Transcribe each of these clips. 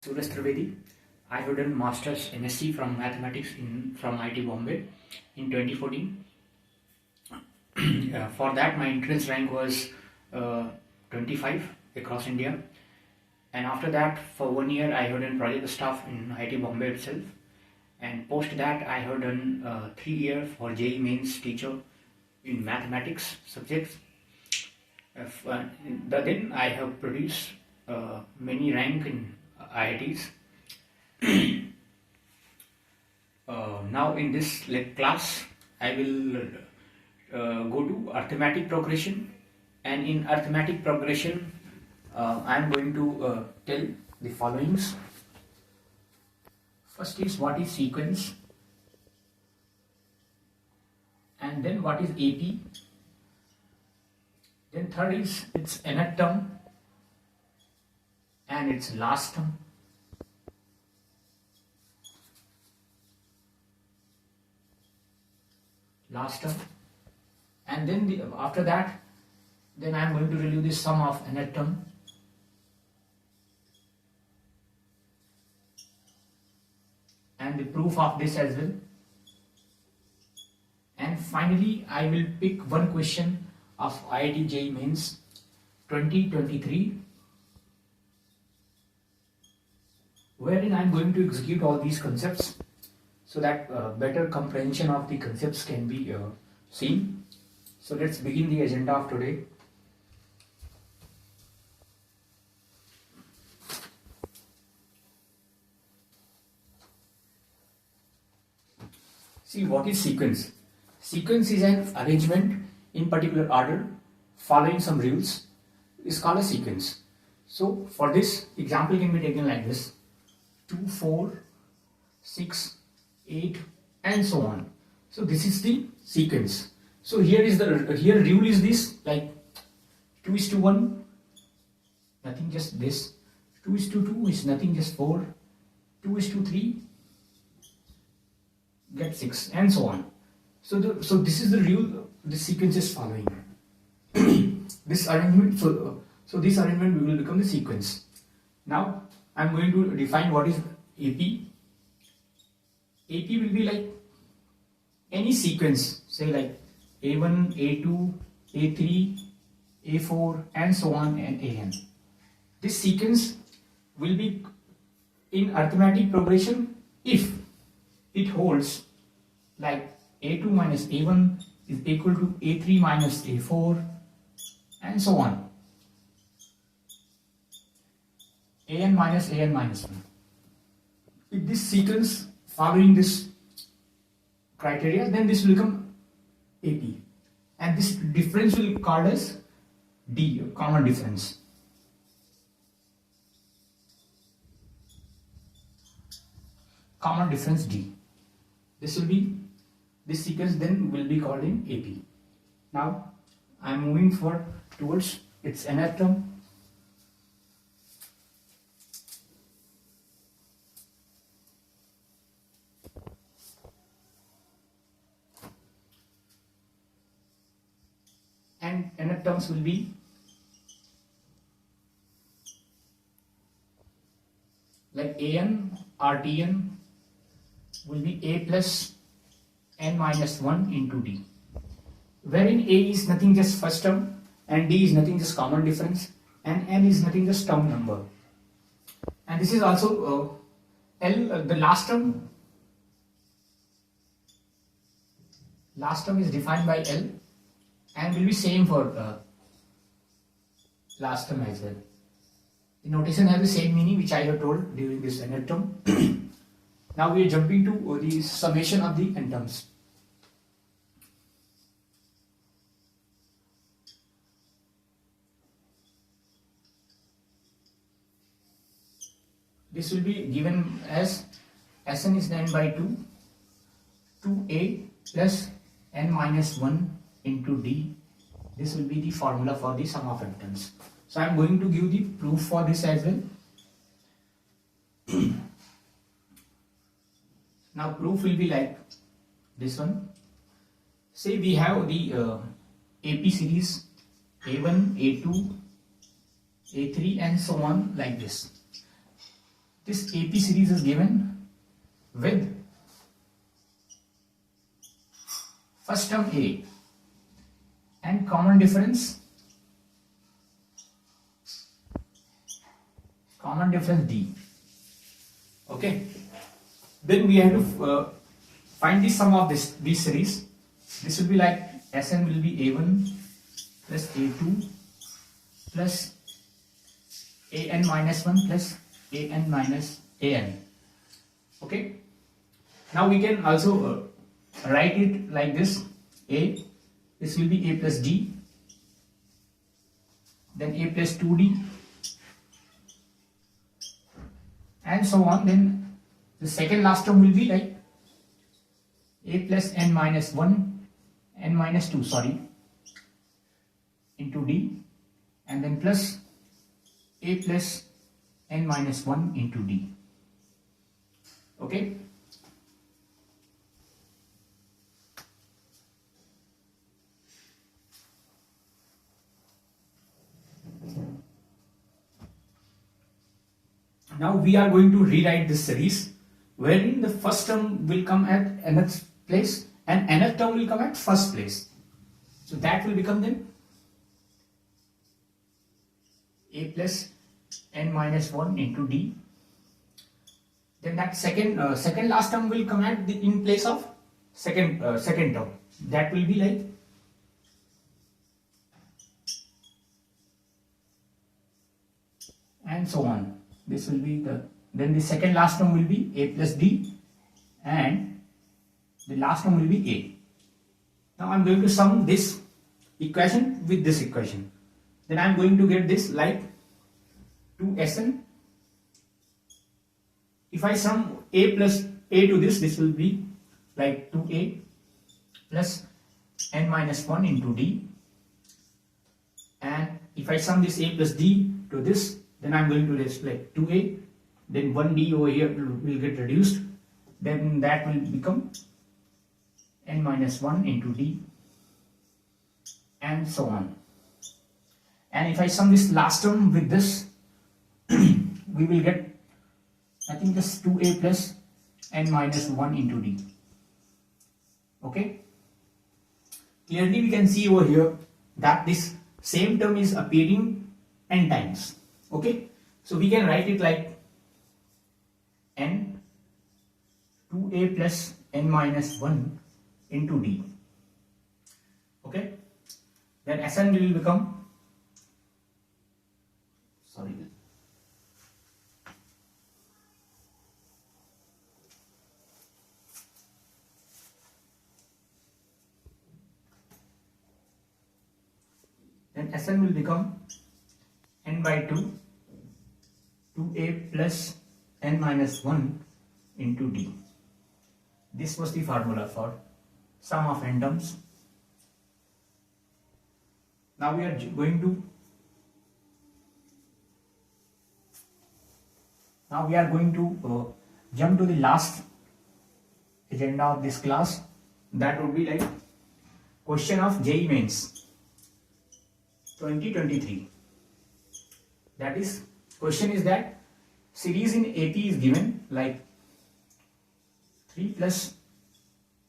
Suresh Trivedi. I have done Masters MSc from Mathematics from IIT Bombay in 2014. For that, my entrance rank was 25 across India. And after that, for 1 year, I have done project staff in IIT Bombay itself. And post that, I have done 3 years for JEE Mains teacher in mathematics subjects. Then I have produced many rank in IITs. Now in this class, I will go to arithmetic progression, and in arithmetic progression, I am going to tell the followings. First is what is sequence, and then what is AP. Then third is its nth term and its last term. And then after that, then I am going to review the sum of nth term, and the proof of this as well. And finally, I will pick one question of IIT JEE Mains 2023, wherein I am going to execute all these concepts so that better comprehension of the concepts can be seen. So let's begin the agenda of today. See, what is sequence? Sequence is an arrangement in particular order following some rules is called a sequence. So for this example can be taken like this: 2, 4, 6, 8 and so on. So this is the sequence. So here rule is this, like 2:1, nothing, just this. 2:2 is nothing, just 4. 2:3, get 6 and so on. So this is the rule the sequence is following. This arrangement, so this arrangement will become the sequence. Now I am going to define what is AP. AP will be like any sequence, say like A1, A2, A3, A4 and so on, and AN. This sequence will be in arithmetic progression if it holds like A2 minus A1 is equal to A3 minus A4 and so on. AN minus 1. If this sequence following this criteria, then this will become AP, and this difference will be called as D, common difference. Common difference D. This sequence then will be called in AP. Now I am moving towards its nth term. And nth terms will be like AN or TN will be A plus n minus 1 into D, wherein A is nothing just first term, and D is nothing just common difference, and n is nothing just term number. And this is also L, the last term. Last term is defined by L and will be same for last term as well. The notation has the same meaning which I have told during this nth term. Now we are jumping to the summation of the n terms. This will be given as Sn is n by 2, 2a plus n minus 1 into D. This will be the formula for the sum of n terms. So I am going to give the proof for this as well. Now proof will be like this one. Say we have the AP series A1, A2, A3 and so on like this. this AP series is given with first term A and common difference D. Okay, then we have to find the sum of these series. This will be like Sn will be A1 plus A2 plus An minus 1 plus An minus An. Okay, now we can also write it like this. This will be A plus D, then A plus 2D, and so on. Then the second last term will be like A plus n minus 1, n minus 2, sorry, into D, and then plus A plus n minus 1 into D. Okay. Now we are going to rewrite this series, wherein the first term will come at nth place and nth term will come at first place. So that will become then A plus n minus 1 into D. Then that second last term will come at in place of second term. That will be like and so on. This will be then the second last term will be A plus D and the last term will be A. Now I am going to sum this equation with this equation. Then I am going to get this like 2Sn. If I sum A plus A to this will be like 2A plus n minus 1 into D. And if I sum this A plus D to this, then I am going to display 2A, then 1D over here will get reduced, then that will become n minus 1 into D, and so on. And if I sum this last term with this, we will get, I think, this 2A plus n minus 1 into D. Okay. Clearly we can see over here that this same term is appearing n times. Okay, so we can write it like n 2A plus n minus 1 into D. Okay, then Sn will become, sorry, then Sn will become n by 2 2A plus n minus 1 into D. This was the formula for sum of n terms. Now we are going to jump to the last agenda of this class. That would be like question of JEE Mains 2023. That is, question is that series in AP is given like 3 plus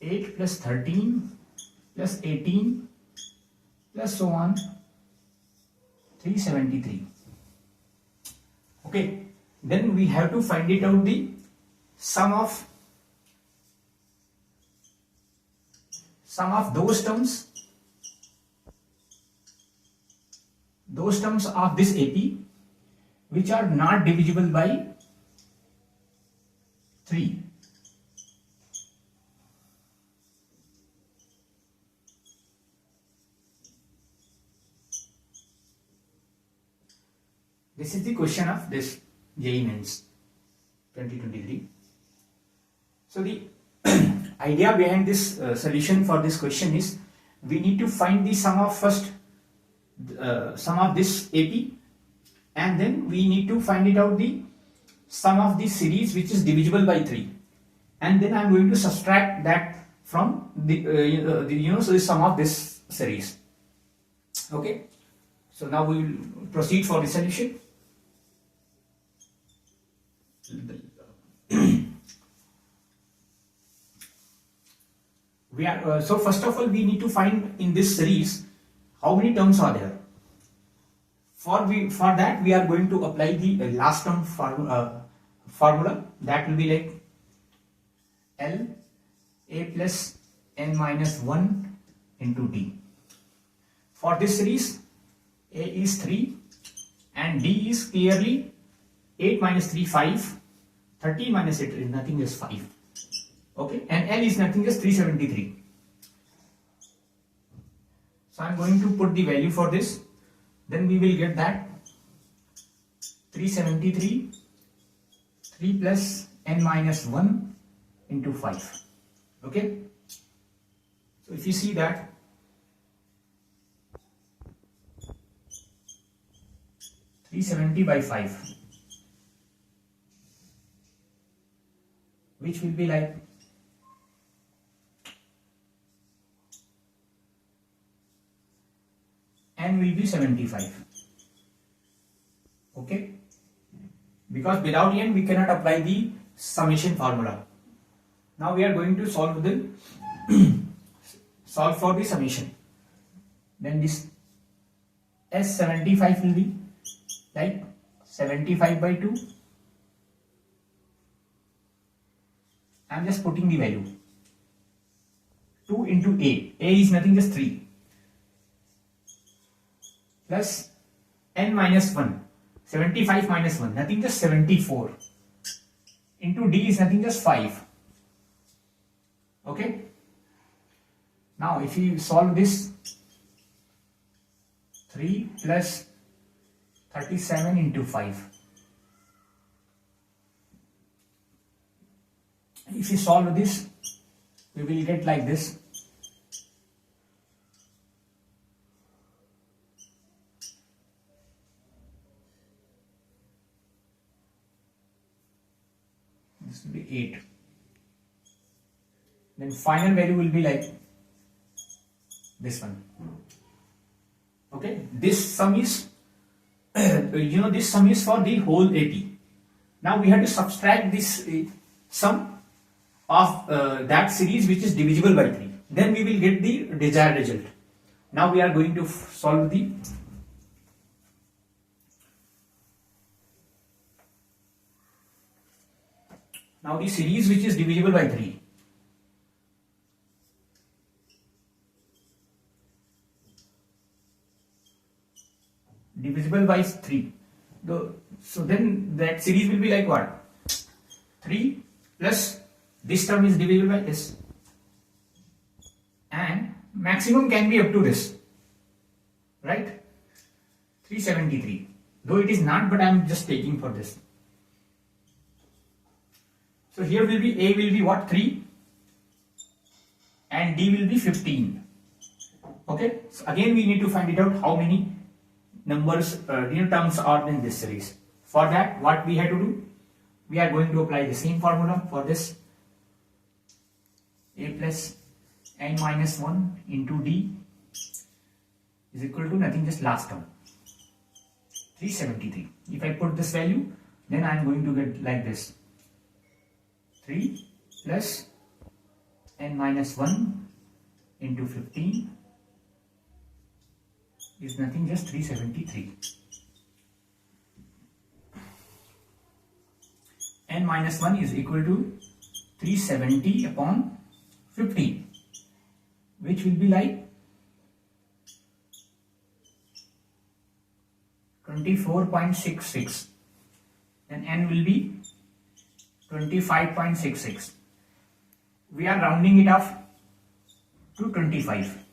8 plus 13 plus 18 plus so on 373. Okay, then we have to find it out the sum of those terms of this AP which are not divisible by 3. This is the question of this JEE Mains 2023. So the idea behind this solution for this question is we need to find the sum of this AP, and then we need to find it out the sum of the series which is divisible by 3, and then I am going to subtract that from so the sum of this series. Okay, so now we will proceed for the solution. we are so first of all we need to find in this series how many terms are there. For that we are going to apply the last term formula, that will be like L a plus n minus 1 into d. For this series a is 3 and d is clearly 8 minus 3 5, 30 minus 8 is nothing is 5, okay, and L is nothing is 373. So I am going to put the value for this, then we will get that 373 3 plus n minus 1 into 5, okay. So if you see that 370 by 5, which will be like n will be 75, okay, because without n we cannot apply the summation formula. Now we are going to solve for the summation. Then this S75 will be like 75 by 2. I am just putting the value 2 into a is nothing just 3 plus n minus 1, 75 minus 1 nothing just 74 into d is nothing just 5, okay. Now if you solve this, 3 plus 37 into 5, if you solve this we will get like this, this will be 8, then final value will be like this one, okay. This sum is this sum is for the whole AP. Now we have to subtract this sum of that series which is divisible by 3, then we will get the desired result. Now we are going to solve the series which is divisible by 3. Divisible by 3. So then that series will be like what? 3 plus this term is divisible by this, and maximum can be up to this, right? 373. Though it is not, but I am just taking for this. So here will be a will be what? 3 and d will be 15. Okay. So again we need to find it out how many numbers terms are in this series. For that what we have to do? We are going to apply the same formula for this. A plus n minus 1 into d is equal to nothing just last term 373. If I put this value, then I am going to get like this, 3 plus n minus 1 into 15 is nothing just 373. N minus 1 is equal to 370 upon 15, which will be like 24.66, and n will be 25.66. We are rounding it off to 25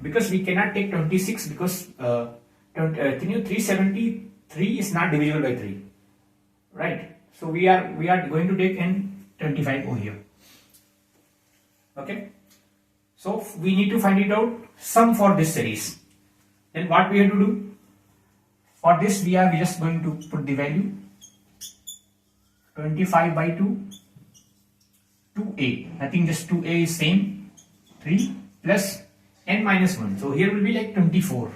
because we cannot take 26 because 373 is not divisible by 3, right? So we are going to take n 25 over here. Okay, so we need to find it out sum for this series. Then what we have to do for this, we are just going to put the value 25 by 2, 2a, nothing just 2a is same, 3 plus n minus 1, so here will be like 24,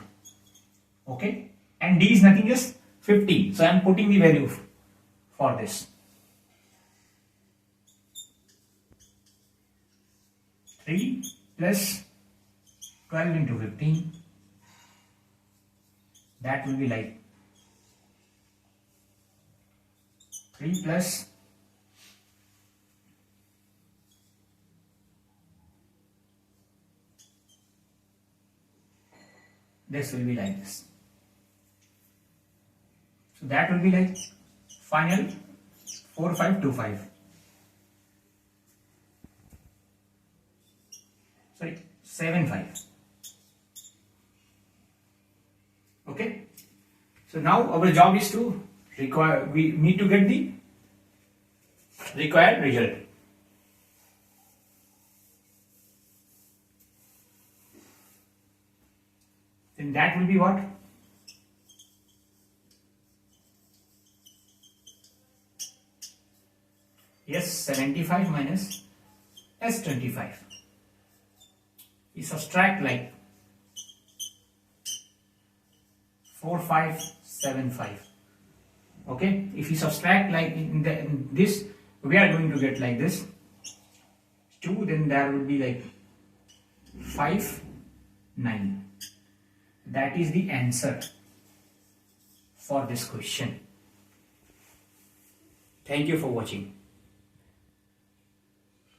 okay, and d is nothing just 15, so I am putting the value for this. 3 plus 12 into 15, that will be like 3 plus this will be like this. So that will be like final 4525. Sorry, 75. Okay. So now our job is to we need to get the required result. Then that will be what? Yes, 75 minus S25. We subtract like 4575. Okay, if you subtract like in this, we are going to get like this 2, then there will be like 5 9. That is the answer for this question. Thank you for watching.